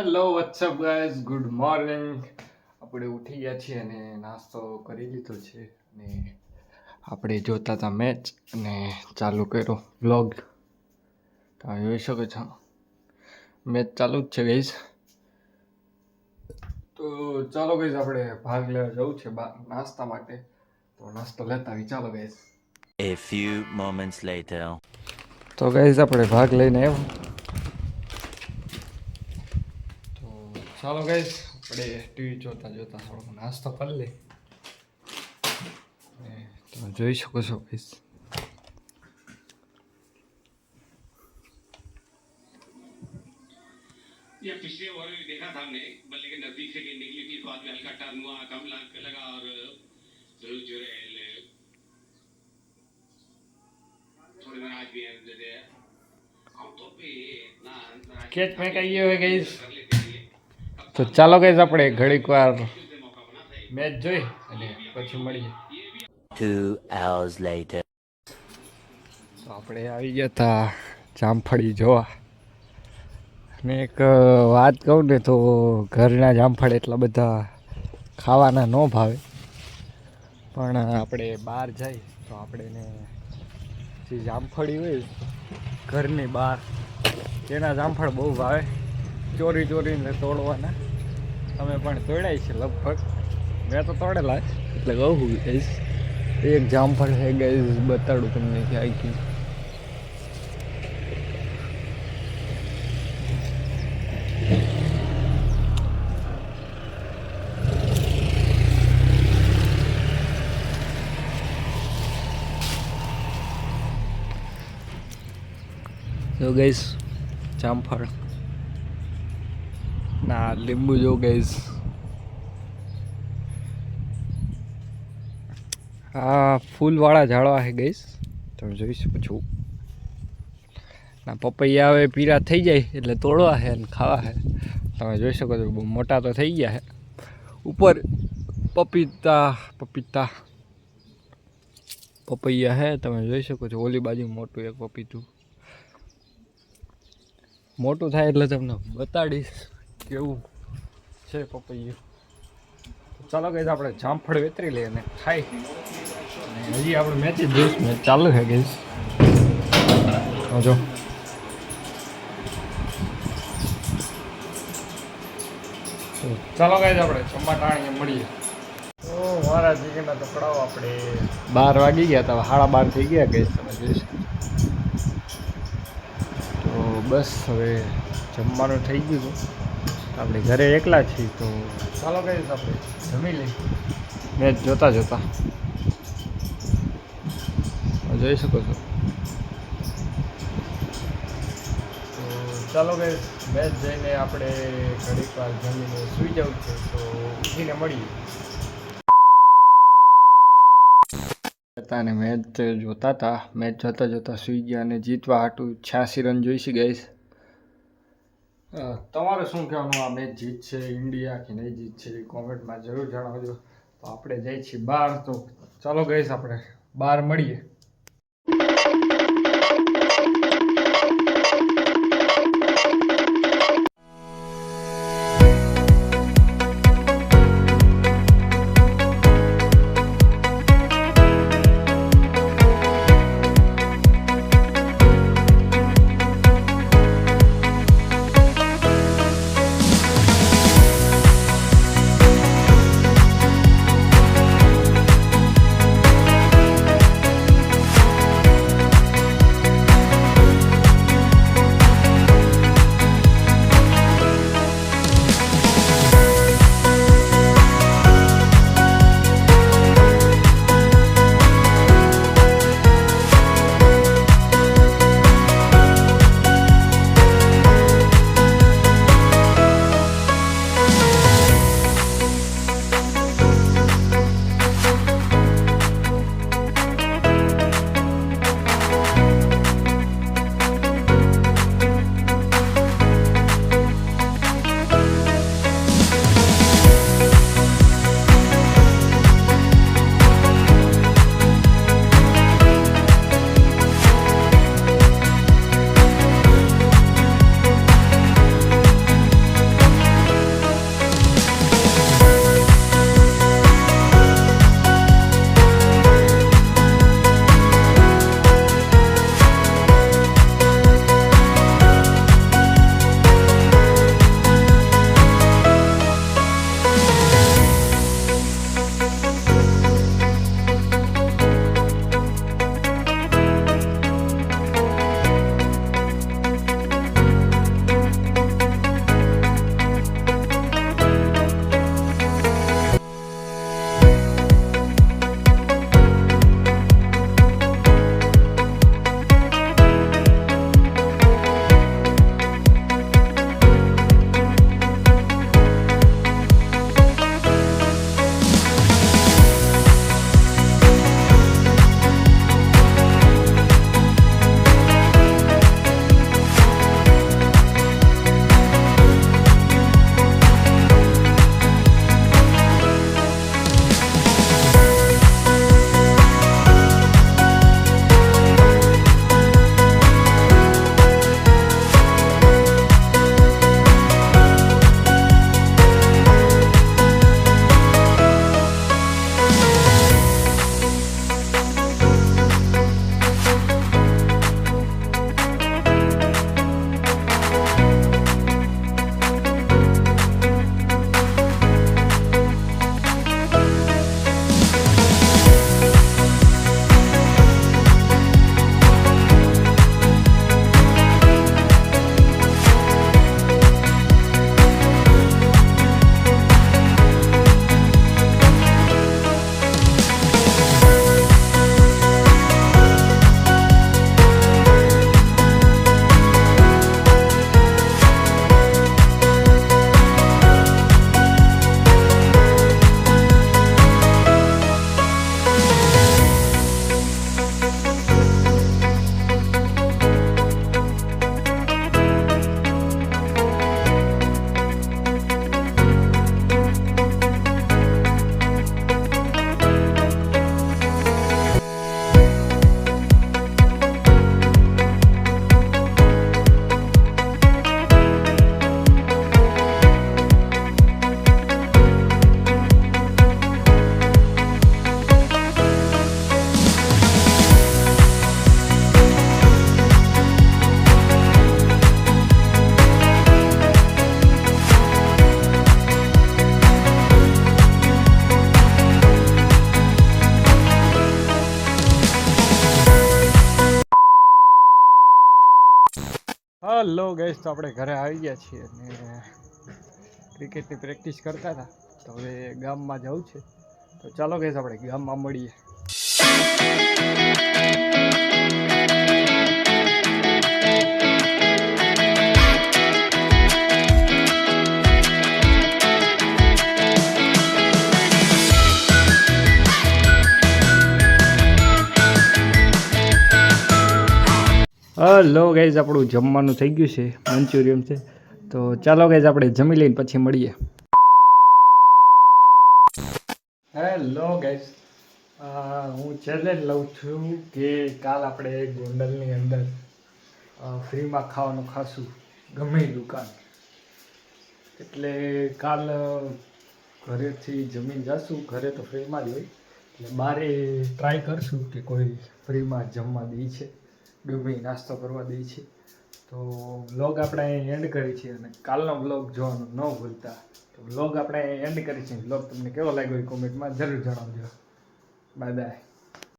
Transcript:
Hello WhatsApp guys, good morning. આપણે ઉઠી ગયા છીએ અને નાસ્તો કરી લીધો છે અને આપણે જોતા હતા મેચ અને ચાલુ કર્યો વ્લોગ. તમે જોઈ શકો છો મેચ ચાલુ જ છે ગાઈઝ. તો ચાલો ગાઈઝ, આપણે ભાગ લેવા જવું છે નાસ્તા માટે. તો નાસ્તો લેતા આવી, ચાલો guys. A few moments later. તો ગાઈઝ આપણે ભાગ લઈને આવ્યો. તો ચાલો ગાઈઝ, આપણે ટીવી જોતા જોતા થોડો નાસ્તો કરી લઈએ. તમે જોઈ શકો છો ગાઈઝ. या पिछले ओवर में देखा था हमने, बल्ले के नजदीक से गेंद निकली थी, बाद में हल्का टर्न हुआ, कम लगा और जरूर जुरेल थोड़े नाराज भी हैं जैसे आउट ऑफ पे ना કેચ મેં કહીએ હોય ગાઈઝ. તો ચાલો ગાઈઝ, આપણે ઘડીક વાર મેચ જોઈ અને પછી મળીએ. 2 hours later. તો આપણે આવી ગયા હતા જામફળી જોવા. અને એક વાત કહું ને તો ઘરના જામફળ એટલા બધા ખાવાના ન ભાવે, પણ આપણે બહાર જઈએ તો આપણે જે જામફળી હોય ઘરની બહાર તેના જામફળ બહુ ભાવે. ચોરી ચોરીને તોડવાના. અમે પણ તોડાય છે લગભગ. મેં તો તોડેલા એટલે કહું ગઈશ. એક જામફળ છે ગઈશ, બતાડું તમને કે આખી. જો ગઈશ જામફળ ના લીંબુ જો ગઈશ. આ ફૂલવાળા ઝાડવા છે ગઈશ, તમે જોઈ શકો છો. ના પપૈયા હવે પીરા થઈ જાય એટલે તોડવા છે અને ખાવા છે. તમે જોઈ શકો છો બહુ મોટા તો થઈ ગયા છે. ઉપર પપૈયા છે, તમે જોઈ શકો છો. ઓલી બાજુ મોટું એક પપીતું. મોટું થાય એટલે તમને બતાડીશ કેવું છે પપૈયું. ચાલો ગઈશ, આપણે જામફળ વેતરી લઈએ અને ખાઈ. હજી આપણે મેચ જ જોઈશ, મેચ ચાલુ છે ગઈશ. જો ચાલો ગાઈઝ, આપણે ચંબાટાણીએ મળીએ. તો મારા જીગરના ટુકડાઓ આપણે 12 વાગી ગયા હતા, 12:30 થઈ ગયા ગઈશ, તમે જોઈશ. તો બસ હવે જમવાનું થઈ ગયું હતું. આપણે ઘરે એકલા છીએ તો ચાલો ગાઈઝ, આપણે જમી લઈએ મેચ જોતા જોતા. જોઈ શકો છો. તો ચાલો ગાઈઝ, મેચ જઈને આપણે ઘડીક વાર જમીને સૂઈ જવું છે. તો ઉઠીને મળીએ. અને મેચ જોતા હતા. મેચ જોતા જોતા સૂઈ ગયા અને જીતવા હાટું 86 રન જોઈશે ગાઈઝ. તમારે શું કહેવાનું, આ મેચ જીતશે ઇન્ડિયા કે નહીં જીતશે કોમેન્ટમાં જરૂર જણાવજો. તો આપણે જઈએ છીએ બહાર. તો ચાલો ગાઈઝ, આપણે બહાર મળીએ. હલો ગેસ, તો આપણે ઘરે આવી ગયા છીએ અને ક્રિકેટની પ્રેક્ટિસ કરતા હતા. તો હવે ગામમાં જવું છે, તો ચાલો ગેસ આપણે ગામમાં મળીએ. હલો ગાઈઝ, આપણું જમવાનું થઈ ગયું છે, મંચુરિયન છે. તો ચાલો ગાઈઝ આપણે જમી લઈને પછી મળીએ. હેલો ગાઈઝ, હું ચેલેન્જ લઉં છું કે કાલ આપણે ગોંડલની અંદર ફ્રીમાં ખાવાનું ખાશું, ગમે એ દુકાન. એટલે કાલ ઘરેથી જમીન જશું, ઘરે તો ફ્રીમાં જ હોય, એટલે બારે ટ્રાય કરશું કે કોઈ ફ્રીમાં જમવા દે છે, ગમે નાસ્તો કરવા દે છે. તો વ્લોગ આપણે અહીં એન્ડ કરી છીએ અને કાલનો વ્લોગ જોવાનું ન ભૂલતા. તો વ્લોગ આપણે એન્ડ કરી છીએ. વ્લોગ તમને કેવો લાગ્યો એ કોમેન્ટમાં જરૂર જણાવજો. Bye bye.